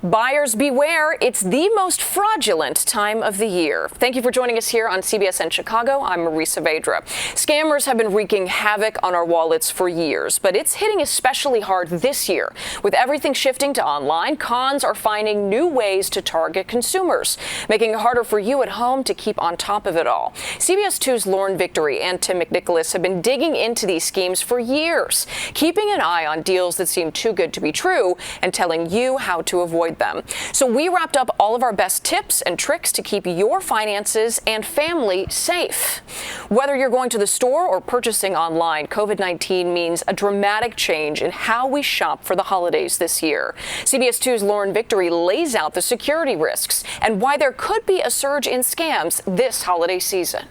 Buyers beware, it's the most fraudulent time of the year. Thank you for joining us here on CBSN Chicago. I'm Marisa Vedra. Scammers have been wreaking havoc on our wallets for years, but it's hitting especially hard this year. With everything shifting to online, cons are finding new ways to target consumers, making it harder for you at home to keep on top of it all. CBS 2's Lauren Victory and Tim McNicholas have been digging into these schemes for years, keeping an eye on deals that seem too good to be true and telling you how to avoid them. So we wrapped up all of our best tips and tricks to keep your finances and family safe. Whether you're going to the store or purchasing online, COVID-19 means a dramatic change in how we shop for the holidays this year. CBS 2's Lauren Victory lays out the security risks and why there could be a surge in scams this holiday season.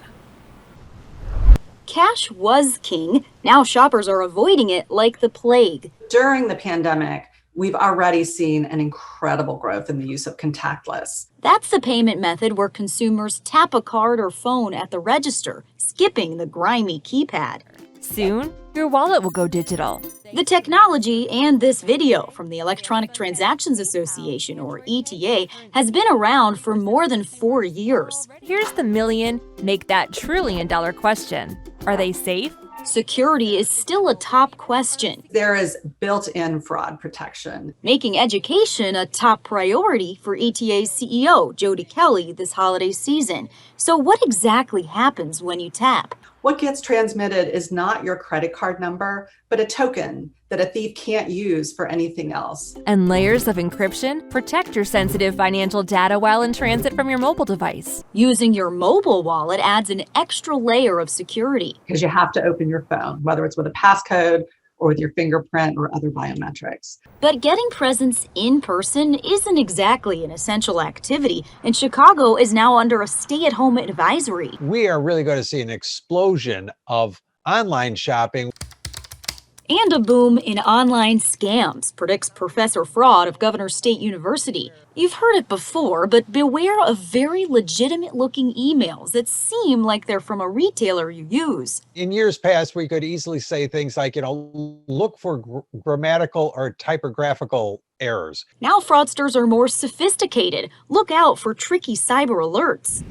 Cash was king. Now shoppers are avoiding it like the plague. During the pandemic, we've already seen an incredible growth in the use of contactless. That's the payment method where consumers tap a card or phone at the register, skipping the grimy keypad. Soon, your wallet will go digital. The technology and this video from the Electronic Transactions Association, or ETA, has been around for more than 4 years. Here's the make that $1 trillion question. Are they safe? Security is still a top question. There is built-in fraud protection, making education a top priority for ETA's CEO, Jody Kelly, this holiday season. So what exactly happens when you tap? What gets transmitted is not your credit card number, but a token that a thief can't use for anything else. And layers of encryption protect your sensitive financial data while in transit from your mobile device. Using your mobile wallet adds an extra layer of security. Because you have to open your phone, whether it's with a passcode or with your fingerprint or other biometrics. But getting presents in person isn't exactly an essential activity, and Chicago is now under a stay-at-home advisory. We are really going to see an explosion of online shopping. And a boom in online scams, predicts Professor Fraud of Governor State University. You've heard it before, but beware of very legitimate-looking emails that seem like they're from a retailer you use. In years past, we could easily say things like, look for grammatical or typographical errors. Now fraudsters are more sophisticated. Look out for tricky cyber alerts.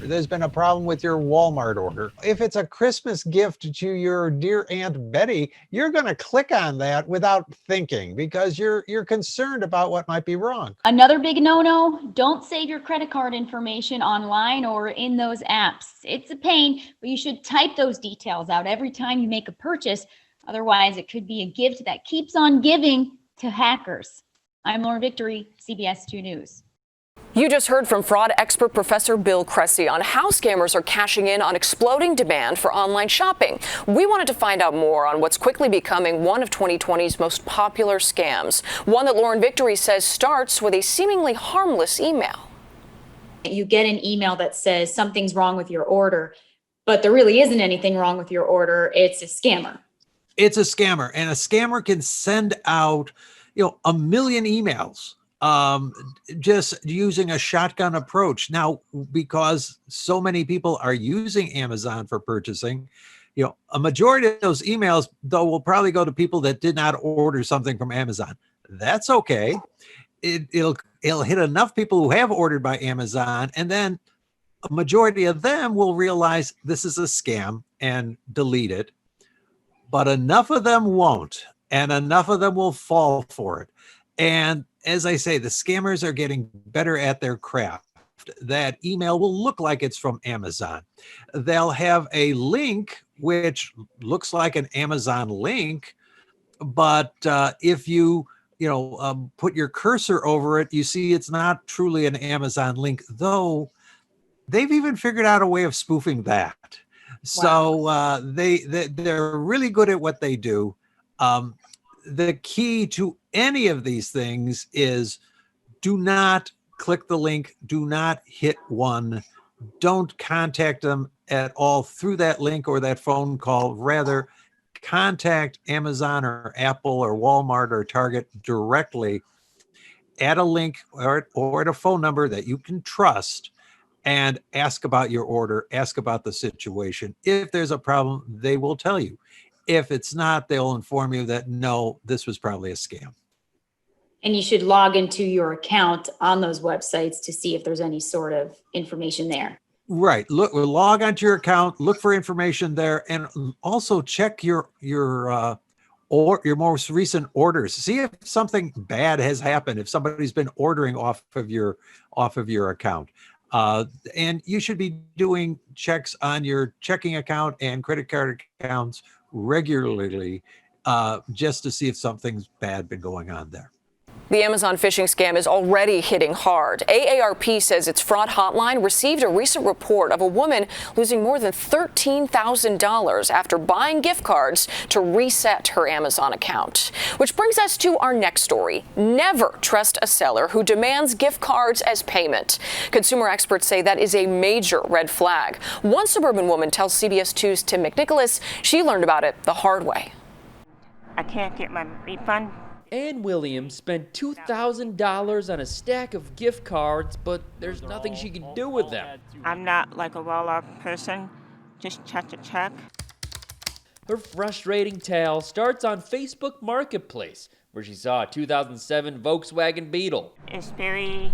There's been a problem with your Walmart order. If it's a Christmas gift to your dear Aunt Betty, you're going to click on that without thinking because you're concerned about what might be wrong. Another big no-no, don't save your credit card information online or in those apps. It's a pain, but you should type those details out every time you make a purchase. Otherwise, it could be a gift that keeps on giving to hackers. I'm Lauren Victory, CBS 2 News. You just heard from fraud expert Professor Bill Cressy on how scammers are cashing in on exploding demand for online shopping. We wanted to find out more on what's quickly becoming one of 2020's most popular scams, one that Lauren Victory says starts with a seemingly harmless email. You get an email that says something's wrong with your order, but there really isn't anything wrong with your order. It's a scammer. It's a scammer, and a scammer can send out, a million emails. Just using a shotgun approach. Now, because so many people are using Amazon for purchasing, a majority of those emails, though, will probably go to people that did not order something from Amazon. That's okay. It'll hit enough people who have ordered by Amazon, and then a majority of them will realize this is a scam and delete it. But enough of them won't, and enough of them will fall for it. And as I say, the scammers are getting better at their craft. That email will look like it's from Amazon. They'll have a link which looks like an Amazon link, but if you put your cursor over it, you see it's not truly an Amazon link, though they've even figured out a way of spoofing that. Wow. So they're really good at what they do. The key to any of these things is do not click the link, do not hit one, don't contact them at all through that link or that phone call. Rather, contact Amazon or Apple or Walmart or Target directly at a link or at a phone number that you can trust and ask about your order, ask about the situation. If there's a problem, they will tell you. If it's not, they'll inform you that, no, this was probably a scam. And you should log into your account on those websites to see if there's any sort of information there. Right. Log onto your account, look for information there, and also check your most recent orders. See if something bad has happened, if somebody's been ordering off of your account. And you should be doing checks on your checking account and credit card accounts regularly, just to see if something's bad been going on there. The Amazon phishing scam is already hitting hard. AARP says its fraud hotline received a recent report of a woman losing more than $13,000 after buying gift cards to reset her Amazon account. Which brings us to our next story. Never trust a seller who demands gift cards as payment. Consumer experts say that is a major red flag. One suburban woman tells CBS 2's Tim McNicholas she learned about it the hard way. I can't get my refund. Ann Williams spent $2,000 on a stack of gift cards, but there's nothing she can do with them. I'm not like a roll-up person, just check to check. Her frustrating tale starts on Facebook Marketplace, where she saw a 2007 Volkswagen Beetle. It's very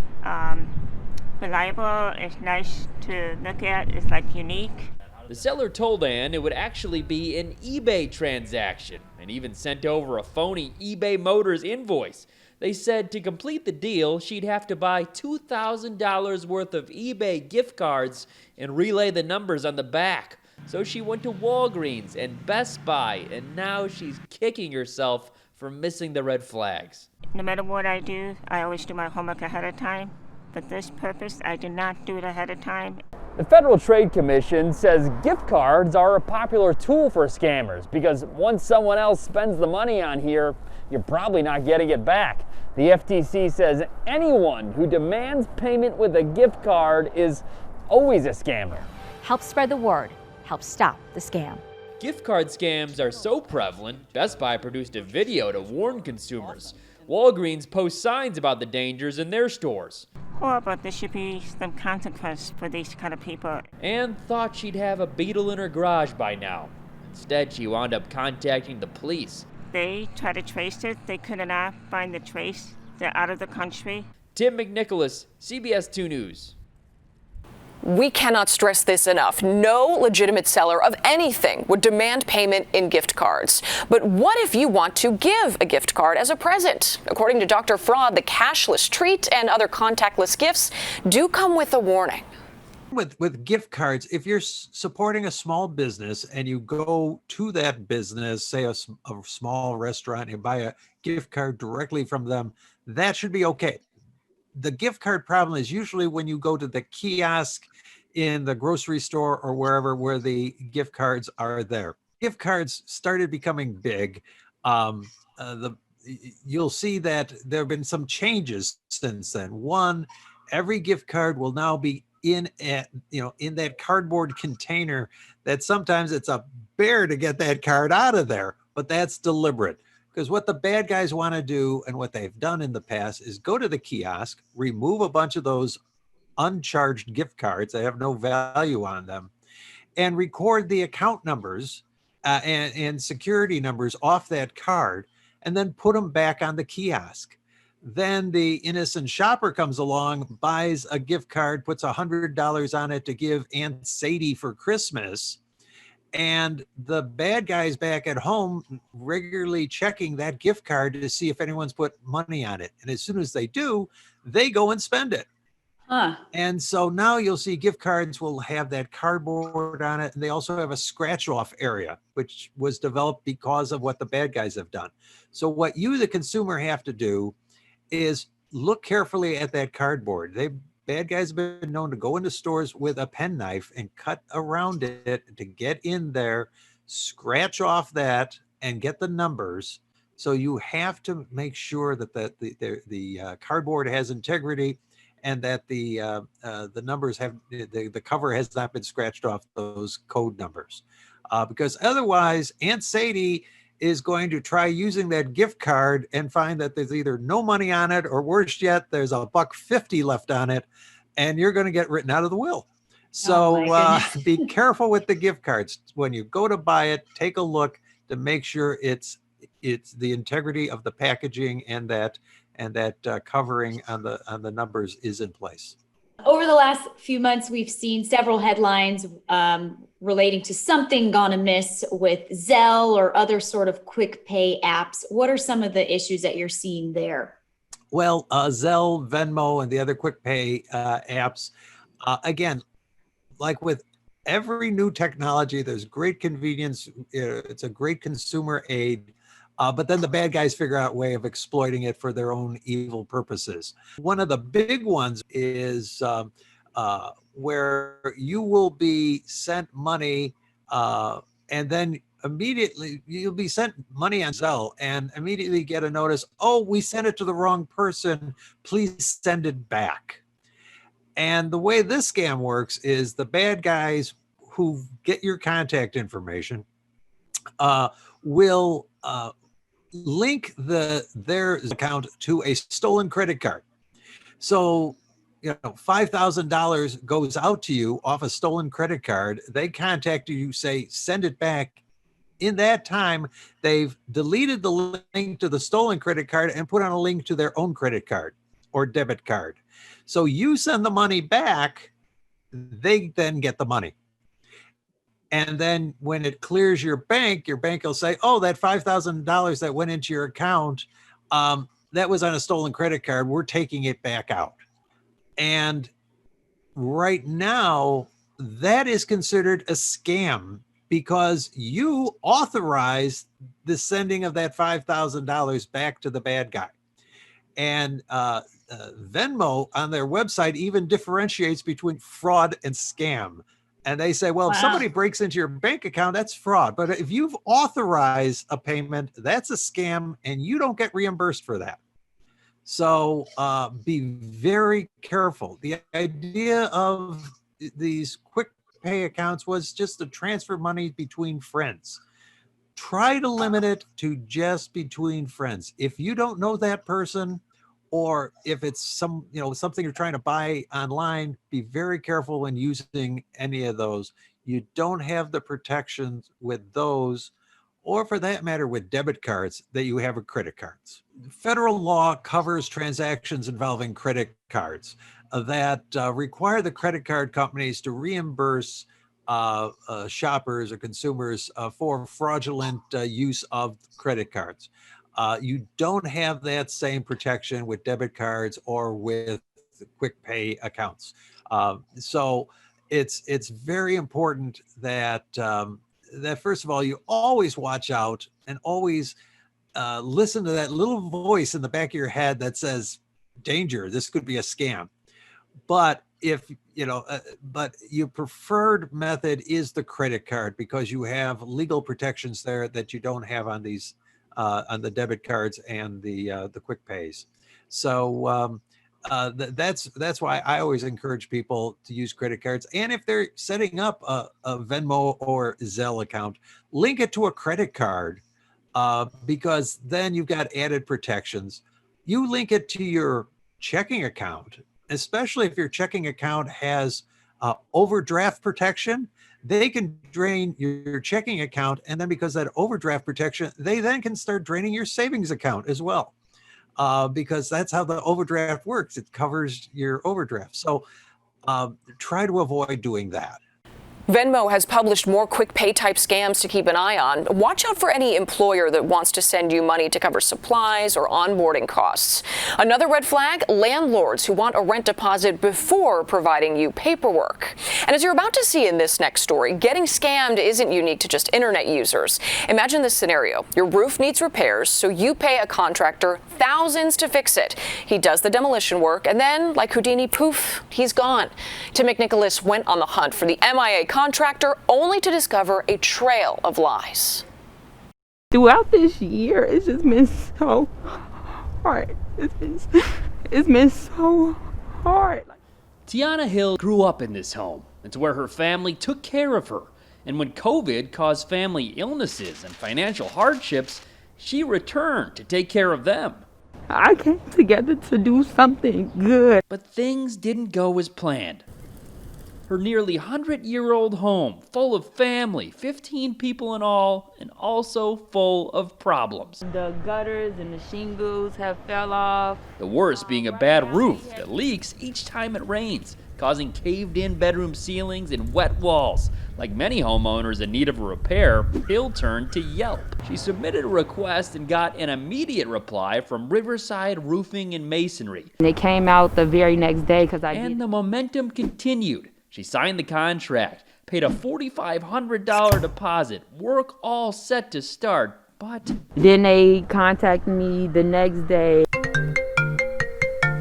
reliable, it's nice to look at, it's like unique. The seller told Ann it would actually be an eBay transaction and even sent over a phony eBay Motors invoice. They said to complete the deal, she'd have to buy $2,000 worth of eBay gift cards and relay the numbers on the back. So she went to Walgreens and Best Buy, and now she's kicking herself for missing the red flags. No matter what I do, I always do my homework ahead of time. For this purpose, I did not do it ahead of time. The Federal Trade Commission says gift cards are a popular tool for scammers because once someone else spends the money on here, you're probably not getting it back. The FTC says anyone who demands payment with a gift card is always a scammer. Help spread the word. Help stop the scam. Gift card scams are so prevalent, Best Buy produced a video to warn consumers. Walgreens posts signs about the dangers in their stores. Horrible, there should be some consequence for these kind of people. Ann thought she'd have a Beetle in her garage by now. Instead, she wound up contacting the police. They tried to trace it, they could not find the trace. They're out of the country. Tim McNicholas, CBS 2 News. We cannot stress this enough. No legitimate seller of anything would demand payment in gift cards. But what if you want to give a gift card as a present? According to Dr. Fraud, the cashless treat and other contactless gifts do come with a warning. With gift cards, if you're supporting a small business and you go to that business, say a small restaurant, and buy a gift card directly from them, that should be okay. The gift card problem is usually when you go to the kiosk in the grocery store or wherever where the gift cards are there. Gift cards started becoming big. You'll see that there have been some changes since then. One, every gift card will now be in that cardboard container that sometimes it's a bear to get that card out of there, but that's deliberate. Because what the bad guys want to do and what they've done in the past is go to the kiosk, remove a bunch of those uncharged gift cards that have no value on them, and record the account numbers and security numbers off that card, and then put them back on the kiosk. Then the innocent shopper comes along, buys a gift card, puts $100 on it to give Aunt Sadie for Christmas. And the bad guys back at home regularly checking that gift card to see if anyone's put money on it. And as soon as they do, they go and spend it. And so now you'll see gift cards will have that cardboard on it. And they also have a scratch off area, which was developed because of what the bad guys have done. So what you, the consumer, have to do is look carefully at that cardboard. Bad guys have been known to go into stores with a penknife and cut around it to get in there, scratch off that, and get the numbers. So you have to make sure that the cardboard has integrity and that the numbers have the cover has not been scratched off those code numbers, because otherwise Aunt Sadie is going to try using that gift card and find that there's either no money on it, or worse yet, there's $1.50 left on it, and you're going to get written out of the will. So be careful with the gift cards. When you go to buy it, take a look to make sure it's the integrity of the packaging and that and that covering on the numbers is in place. Over the last few months, we've seen several headlines relating to something gone amiss with Zelle or other sort of quick pay apps. What are some of the issues that you're seeing there? Well, Zelle, Venmo, and the other quick pay apps, again, like with every new technology, there's great convenience. It's a great consumer aid. But then the bad guys figure out a way of exploiting it for their own evil purposes. One of the big ones is where you will be sent money and then immediately you'll be sent money on Zelle and immediately get a notice, oh, we sent it to the wrong person, please send it back. And the way this scam works is the bad guys who get your contact information will link their account to a stolen credit card. So, $5,000 goes out to you off a stolen credit card. They contact you, say, send it back. In that time, they've deleted the link to the stolen credit card and put on a link to their own credit card or debit card. So you send the money back, they then get the money. And then when it clears your bank will say, oh, that $5,000 that went into your account, that was on a stolen credit card. We're taking it back out. And right now, that is considered a scam because you authorized the sending of that $5,000 back to the bad guy. And Venmo on their website even differentiates between fraud and scam. And they say, well, if somebody breaks into your bank account, that's fraud. But if you've authorized a payment, that's a scam and you don't get reimbursed for that. So be very careful. The idea of these quick pay accounts was just to transfer money between friends. Try to limit it to just between friends. If you don't know that person, or if it's something you're trying to buy online, be very careful when using any of those. You don't have the protections with those, or for that matter, with debit cards that you have with credit cards. Federal law covers transactions involving credit cards that require the credit card companies to reimburse shoppers or consumers for fraudulent use of credit cards. You don't have that same protection with debit cards or with quick pay accounts. So it's very important that that first of all, you always watch out and always listen to that little voice in the back of your head that says, danger, this could be a scam. But if but your preferred method is the credit card because you have legal protections there that you don't have on these on the debit cards and the quick pays. So that's why I always encourage people to use credit cards. And if they're setting up a Venmo or Zelle account, link it to a credit card because then you've got added protections. You link it to your checking account, especially if your checking account has overdraft protection. They can drain your checking account, and then because of that overdraft protection, they then can start draining your savings account as well, because that's how the overdraft works. It covers your overdraft. So try to avoid doing that. Venmo has published more quick pay type scams to keep an eye on. Watch out for any employer that wants to send you money to cover supplies or onboarding costs. Another red flag, landlords who want a rent deposit before providing you paperwork. And as you're about to see in this next story, getting scammed isn't unique to just internet users. Imagine this scenario. Your roof needs repairs, so you pay a contractor thousands to fix it. He does the demolition work, and then, like Houdini, poof, he's gone. Tim McNicholas went on the hunt for the MIA contractor only to discover a trail of lies. Throughout this year, it's just been so hard. It's been so hard. Tiana Hill grew up in this home. It's where her family took care of her. And when COVID caused family illnesses and financial hardships, she returned to take care of them. I came together to do something good. But things didn't go as planned. Her nearly 100-year-old home, full of family, 15 people in all, and also full of problems. The gutters and the shingles have fell off. The worst being a bad roof that leaks each time it rains, causing caved-in bedroom ceilings and wet walls. Like many homeowners in need of a repair, Hill turned to Yelp. She submitted a request and got an immediate reply from Riverside Roofing and Masonry. They came out the very next day because And the momentum continued. She signed the contract, paid a $4,500 deposit, work all set to start, but Then they contacted me the next day.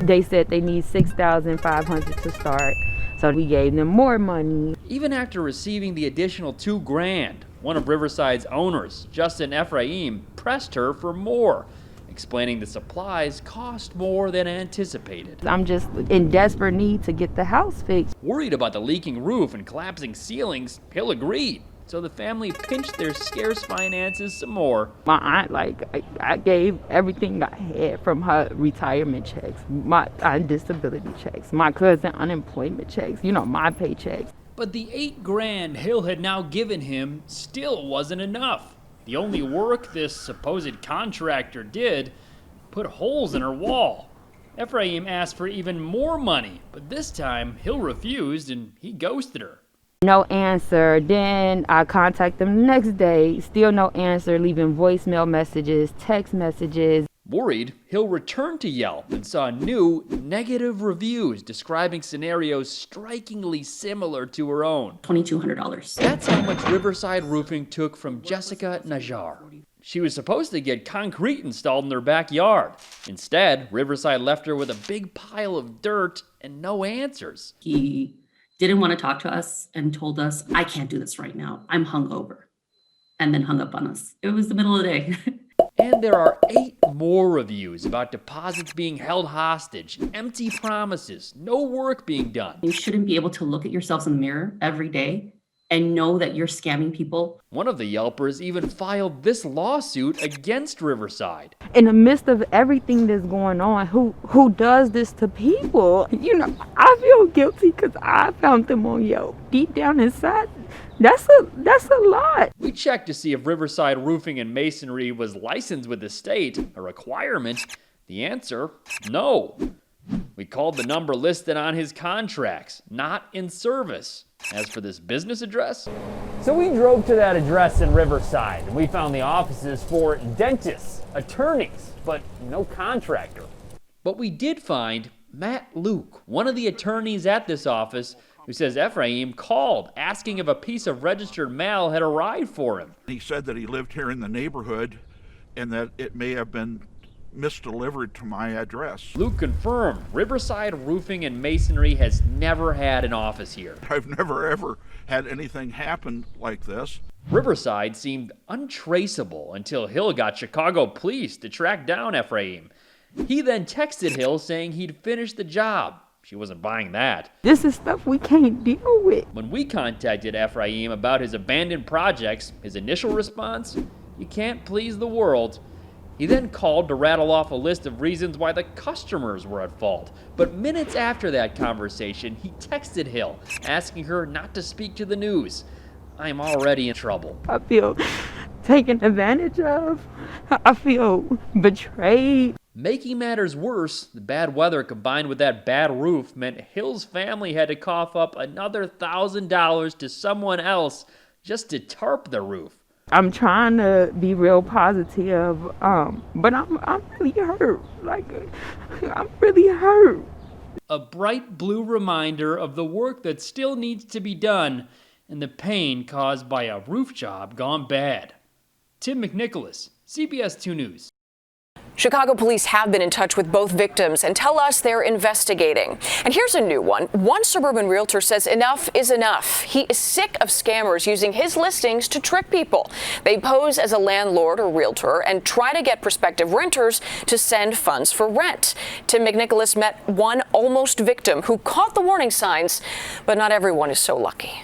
They said they need $6,500 to start, so we gave them more money. even after receiving the additional $2,000, one of Riverside's owners, Justin Ephraim, pressed her for more, explaining the supplies cost more than anticipated. I'm just in desperate need to get the house fixed. Worried about the leaking roof and collapsing ceilings, Hill agreed. So the family pinched their scarce finances some more. My aunt, I gave everything I had from her retirement checks, my disability checks, my cousin unemployment checks, my paychecks. But the $8,000 Hill had now given him still wasn't enough. The only work this supposed contractor did put holes in her wall. Ephraim asked for even more money, but this time Hill refused and he ghosted her. No answer. Then I contact them the next day, still no answer, leaving voicemail messages, text messages. Worried, Hill returned to Yelp and saw new negative reviews describing scenarios strikingly similar to her own. $2,200. That's how much Riverside Roofing took from Jessica Najjar. She was supposed to get concrete installed in their backyard. Instead, Riverside left her with a big pile of dirt and no answers. He didn't want to talk to us and told us, I can't do this right now. I'm hungover. And then hung up on us. It was the middle of the day. And there are 8 more reviews about deposits being held hostage, empty promises, no work being done. You shouldn't be able to look at yourselves in the mirror every day and know that you're scamming people. One of the Yelpers even filed this lawsuit against Riverside. In the midst of everything that's going on, who does this to people? I feel guilty because I found them on Yelp. Deep down inside, that's a lot. We checked to see if Riverside Roofing and Masonry was licensed with the state, a requirement. The answer, no. We called the number listed on his contracts, not in service. As for this business address? So we drove to that address in Riverside, and we found the offices for dentists, attorneys, but no contractor. But we did find Matt Luke, one of the attorneys at this office, who says Ephraim called asking if a piece of registered mail had arrived for him. He said that he lived here in the neighborhood and that it may have been misdelivered to my address. Luke confirmed Riverside Roofing and Masonry has never had an office here. I've never ever had anything happen like this. Riverside seemed untraceable until Hill got Chicago police to track down Ephraim. He then texted Hill saying he'd finished the job. She wasn't buying that. This is stuff we can't deal with. When we contacted Ephraim about his abandoned projects, his initial response, "You can't please the world." He then called to rattle off a list of reasons why the customers were at fault. But minutes after that conversation, he texted Hill, asking her not to speak to the news. "I'm already in trouble." I feel taken advantage of. I feel betrayed. Making matters worse, the bad weather combined with that bad roof meant Hill's family had to cough up another $1,000 to someone else just to tarp the roof. I'm trying to be real positive, but I'm really hurt. I'm really hurt. A bright blue reminder of the work that still needs to be done and the pain caused by a roof job gone bad. Tim McNicholas, CBS 2 News. Chicago police have been in touch with both victims and tell us they're investigating. And here's a new one. One suburban realtor says enough is enough. He is sick of scammers using his listings to trick people. They pose as a landlord or realtor and try to get prospective renters to send funds for rent. Tim McNicholas met one almost victim who caught the warning signs, but not everyone is so lucky.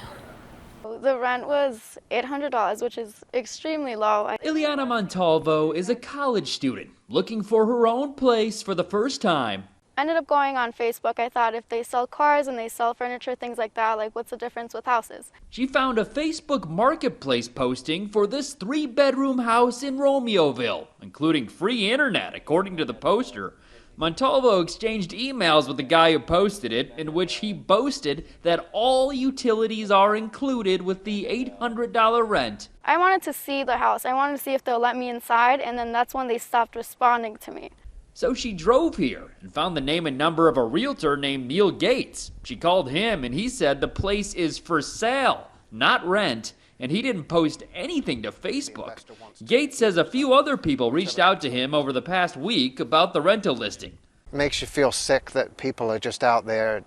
The rent was $800, which is extremely low. Ileana Montalvo is a college student looking for her own place for the first time. I ended up going on Facebook. I thought if they sell cars and they sell furniture, things like that, like what's the difference with houses? She found a Facebook marketplace posting for this 3-bedroom house in Romeoville, including free internet, according to the poster. Montalvo exchanged emails with the guy who posted it, in which he boasted that all utilities are included with the $800 rent. I wanted to see the house. I wanted to see if they'll let me inside, and then that's when they stopped responding to me. So she drove here and found the name and number of a realtor named Neil Gates. She called him and he said the place is for sale, not rent, and he didn't post anything to Facebook. Gates says a few other people reached out to him over the past week about the rental listing. It makes you feel sick that people are just out there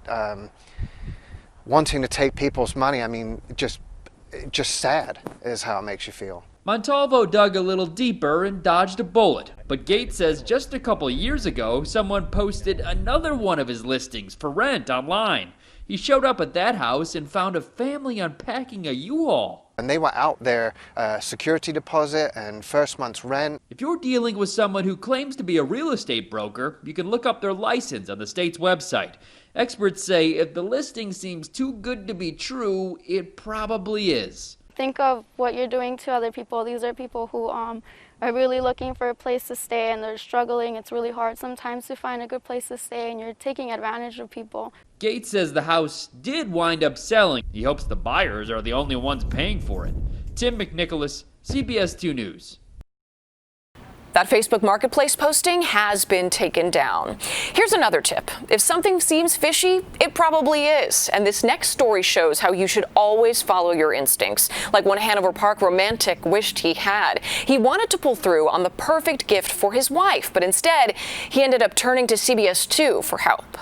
wanting to take people's money. I mean, just sad is how it makes you feel. Montalvo dug a little deeper and dodged a bullet, but Gates says just a couple years ago, someone posted another one of his listings for rent online. He showed up at that house and found a family unpacking a U-Haul. And they were out there, security deposit and first month's rent. If you're dealing with someone who claims to be a real estate broker, you can look up their license on the state's website. Experts say if the listing seems too good to be true, it probably is. Think of what you're doing to other people. These are people who are really looking for a place to stay and they're struggling. It's really hard sometimes to find a good place to stay and you're taking advantage of people. Gates says the house did wind up selling. He hopes the buyers are the only ones paying for it. Tim McNicholas, CBS 2 News. That Facebook Marketplace posting has been taken down. Here's another tip. If something seems fishy, it probably is. And this next story shows how you should always follow your instincts, like one Hanover Park romantic wished he had. He wanted to pull through on the perfect gift for his wife, but instead, he ended up turning to CBS 2 for help.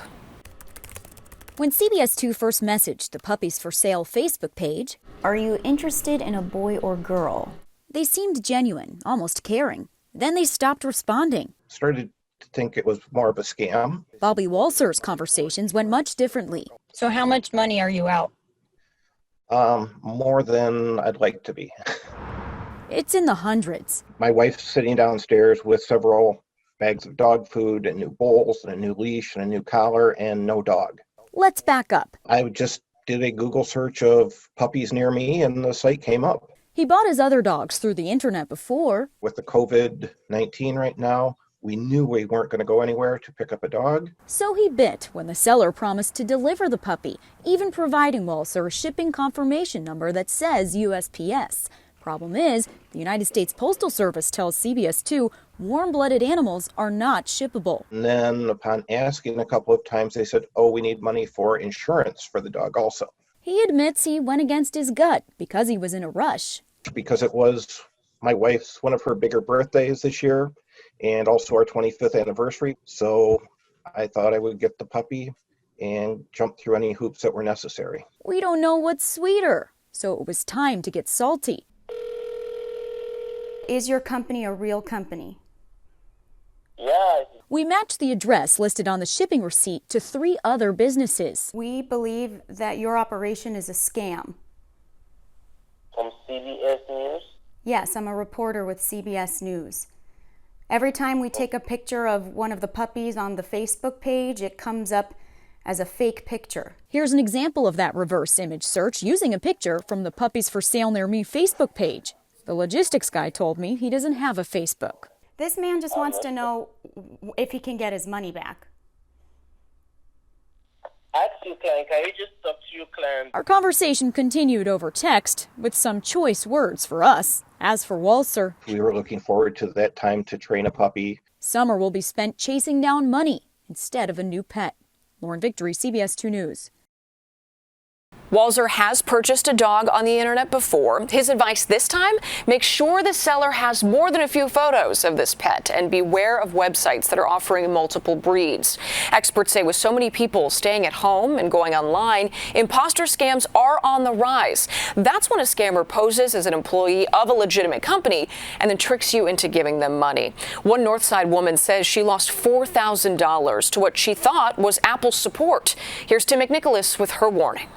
When CBS 2 first messaged the Puppies for Sale Facebook page, "Are you interested in a boy or girl?" they seemed genuine, almost caring. Then they stopped responding. Started to think it was more of a scam. Bobby Walser's conversations went much differently. So how much money are you out? More than I'd like to be. It's in the hundreds. My wife's sitting downstairs with several bags of dog food and new bowls and a new leash and a new collar and no dog. Let's back up. I just did a Google search of puppies near me and the site came up. He bought his other dogs through the internet before. With the COVID-19 right now, we knew we weren't going to go anywhere to pick up a dog. So he bit when the seller promised to deliver the puppy, even providing Walser a shipping confirmation number that says USPS. Problem is, the United States Postal Service tells CBS 2 warm-blooded animals are not shippable. And then upon asking a couple of times, they said, oh, we need money for insurance for the dog also. He admits he went against his gut because he was in a rush. Because it was my wife's one of her bigger birthdays this year and also our 25th anniversary. So I thought I would get the puppy and jump through any hoops that were necessary. We don't know what's sweeter, so it was time to get salty. Is your company a real company? Yeah. We matched the address listed on the shipping receipt to 3 other businesses. We believe that your operation is a scam. From CBS News? Yes, I'm a reporter with CBS News. Every time we take a picture of one of the puppies on the Facebook page, it comes up as a fake picture. Here's an example of that reverse image search using a picture from the Puppies for Sale Near Me Facebook page. The logistics guy told me he doesn't have a Facebook. This man just wants to know if he can get his money back. Ask your client, can you just talk to your client? Our conversation continued over text with some choice words for us. As for Walser, we were looking forward to that time to train a puppy. Summer will be spent chasing down money instead of a new pet. Lauren Victory, CBS 2 News. Walser has purchased a dog on the internet before. His advice this time, make sure the seller has more than a few photos of this pet and beware of websites that are offering multiple breeds. Experts say with so many people staying at home and going online, imposter scams are on the rise. That's when a scammer poses as an employee of a legitimate company and then tricks you into giving them money. One Northside woman says she lost $4,000 to what she thought was Apple's support. Here's Tim McNicholas with her warning.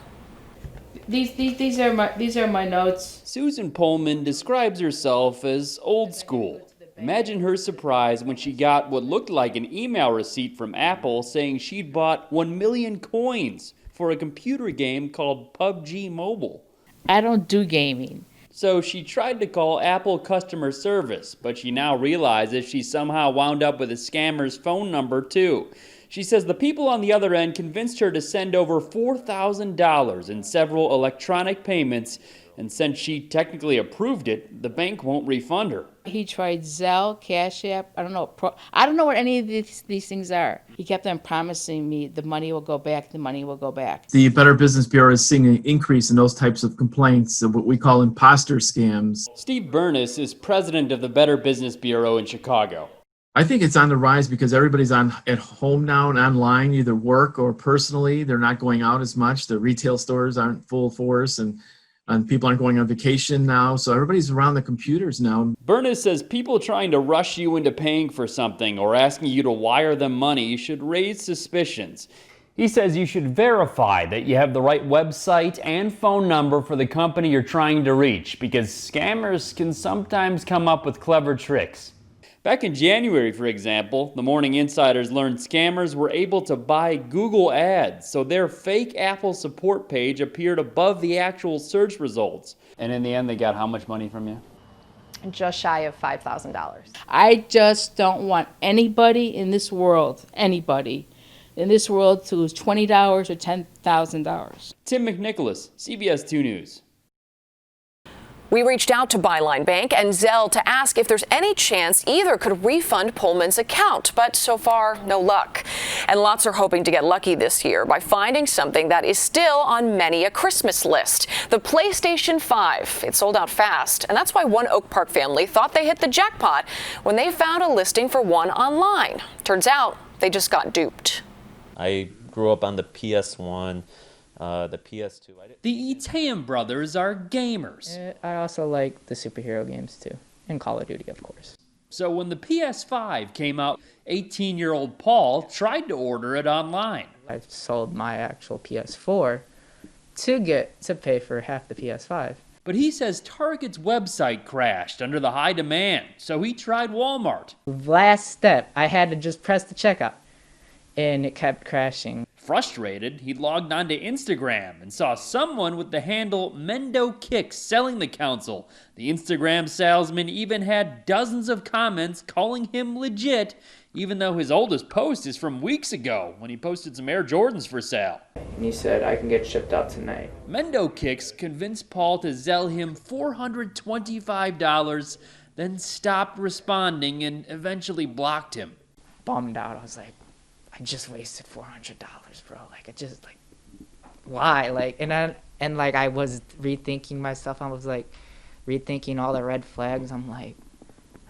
These are my notes. Susan Pullman describes herself as old school. Imagine her surprise when she got what looked like an email receipt from Apple saying she'd bought 1 million coins for a computer game called PUBG Mobile. I don't do gaming. So she tried to call Apple customer service, but she now realizes she somehow wound up with a scammer's phone number too. She says the people on the other end convinced her to send over $4,000 in several electronic payments, and since she technically approved it, the bank won't refund her. He tried Zelle, Cash App, I don't know what any of these things are. He kept on promising me the money will go back, the money will go back. The Better Business Bureau is seeing an increase in those types of complaints of what we call imposter scams. Steve Burness is president of the Better Business Bureau in Chicago. I think it's on the rise because everybody's at home now and online, either work or personally. They're not going out as much. The retail stores aren't full force, and people aren't going on vacation now, so everybody's around the computers now. Burness says people trying to rush you into paying for something or asking you to wire them money should raise suspicions. He says you should verify that you have the right website and phone number for the company you're trying to reach, because scammers can sometimes come up with clever tricks. Back in January, for example, the Morning Insiders learned scammers were able to buy Google ads, so their fake Apple support page appeared above the actual search results. And in the end, they got how much money from you? Just shy of $5,000. I just don't want anybody in this world to lose $20 or $10,000. Tim McNicholas, CBS 2 News. We reached out to Byline Bank and Zelle to ask if there's any chance either could refund Pullman's account, but so far, no luck. And lots are hoping to get lucky this year by finding something that is still on many a Christmas list, the PlayStation 5. It sold out fast, and that's why one Oak Park family thought they hit the jackpot when they found a listing for one online. Turns out, they just got duped. I grew up on the PS1. The PS2. The Iteum brothers are gamers. I also like the superhero games too, and Call of Duty, of course. So when the PS5 came out, 18-year-old Paul tried to order it online. I sold my actual PS4 to pay for half the PS5. But he says Target's website crashed under the high demand, so he tried Walmart. Last step, I had to just press the checkout, and it kept crashing. Frustrated, he logged onto Instagram and saw someone with the handle Mendo Kicks selling the console. The Instagram salesman even had dozens of comments calling him legit, even though his oldest post is from weeks ago when he posted some Air Jordans for sale. And he said, I can get shipped out tonight. Mendo Kicks convinced Paul to Zelle him $425, then stopped responding and eventually blocked him. Bummed out, I was like, I just wasted $400, bro. Why? I was rethinking myself. I was rethinking all the red flags. I'm like,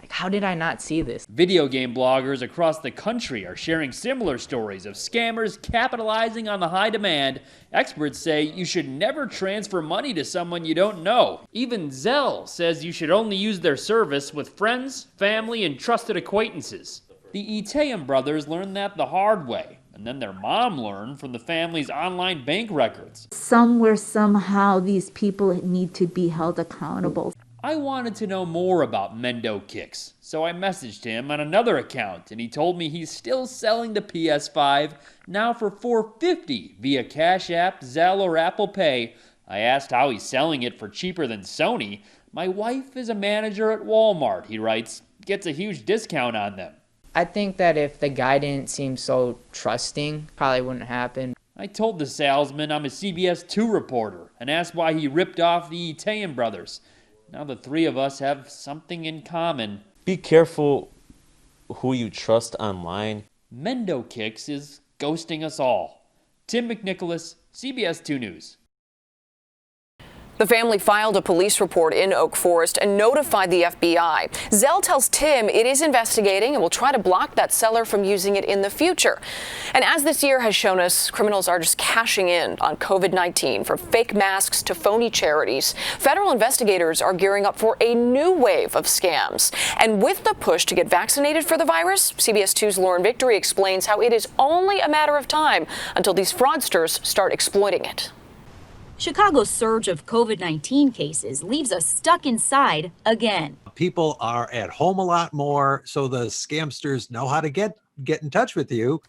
how did I not see this? Video game bloggers across the country are sharing similar stories of scammers capitalizing on the high demand. Experts say you should never transfer money to someone you don't know. Even Zelle says you should only use their service with friends, family, and trusted acquaintances. The Iteum brothers learned that the hard way, and then their mom learned from the family's online bank records. Somewhere, somehow, these people need to be held accountable. I wanted to know more about Mendo Kicks, so I messaged him on another account, and he told me he's still selling the PS5, now for $450 via Cash App, Zelle, or Apple Pay. I asked how he's selling it for cheaper than Sony. My wife is a manager at Walmart, he writes, gets a huge discount on them. I think that if the guy didn't seem so trusting, probably wouldn't happen. I told the salesman I'm a CBS 2 reporter and asked why he ripped off the Iteum brothers. Now the three of us have something in common. Be careful who you trust online. Mendo Kicks is ghosting us all. Tim McNicholas, CBS 2 News. The family filed a police report in Oak Forest and notified the FBI. Zelle tells Tim it is investigating and will try to block that seller from using it in the future. And as this year has shown us, criminals are just cashing in on COVID-19, from fake masks to phony charities. Federal investigators are gearing up for a new wave of scams. And with the push to get vaccinated for the virus, CBS 2's Lauren Victory explains how it is only a matter of time until these fraudsters start exploiting it. Chicago's surge of COVID-19 cases leaves us stuck inside again. People are at home a lot more, so the scamsters know how to get in touch with you.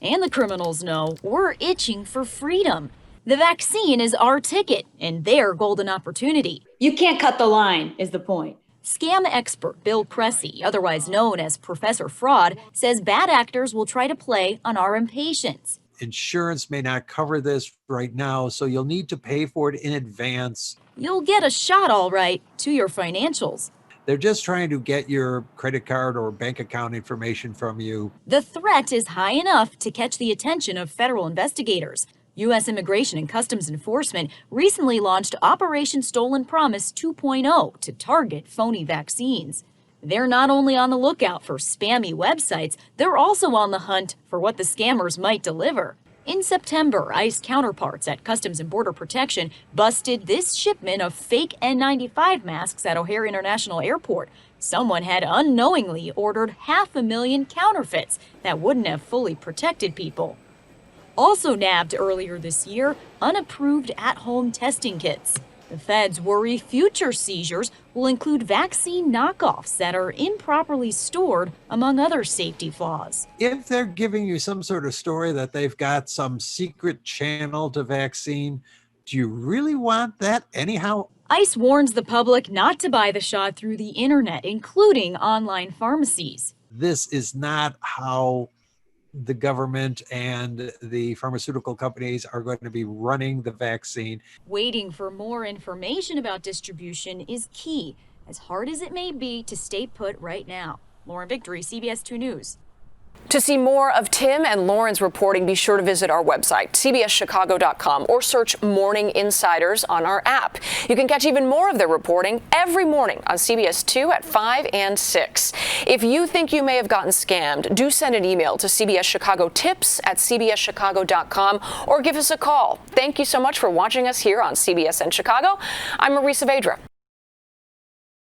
And the criminals know we're itching for freedom. The vaccine is our ticket and their golden opportunity. You can't cut the line, is the point. Scam expert Bill Cressy, otherwise known as Professor Fraud, says bad actors will try to play on our impatience. Insurance may not cover this right now, so you'll need to pay for it in advance. You'll get a shot, all right, to your financials. They're just trying to get your credit card or bank account information from you. The threat is high enough to catch the attention of federal investigators. U.S. Immigration and Customs Enforcement recently launched Operation Stolen Promise 2.0 to target phony vaccines. They're not only on the lookout for spammy websites, they're also on the hunt for what the scammers might deliver. In September, ICE counterparts at Customs and Border Protection busted this shipment of fake N95 masks at O'Hare International Airport. Someone had unknowingly ordered 500,000 counterfeits that wouldn't have fully protected people. Also nabbed earlier this year, unapproved at-home testing kits. The feds worry future seizures will include vaccine knockoffs that are improperly stored, among other safety flaws. If they're giving you some sort of story that they've got some secret channel to vaccine, do you really want that anyhow? ICE warns the public not to buy the shot through the internet, including online pharmacies. This is not how the government and the pharmaceutical companies are going to be running the vaccine. Waiting for more information about distribution is key, as hard as it may be to stay put right now. Lauren Victory, CBS 2 News. To see more of Tim and Lauren's reporting, be sure to visit our website, cbschicago.com, or search Morning Insiders on our app. You can catch even more of their reporting every morning on CBS 2 at 5 and 6. If you think you may have gotten scammed, do send an email to cbschicagotips@cbschicago.com or give us a call. Thank you so much for watching us here on CBSN Chicago. I'm Marisa Vedra.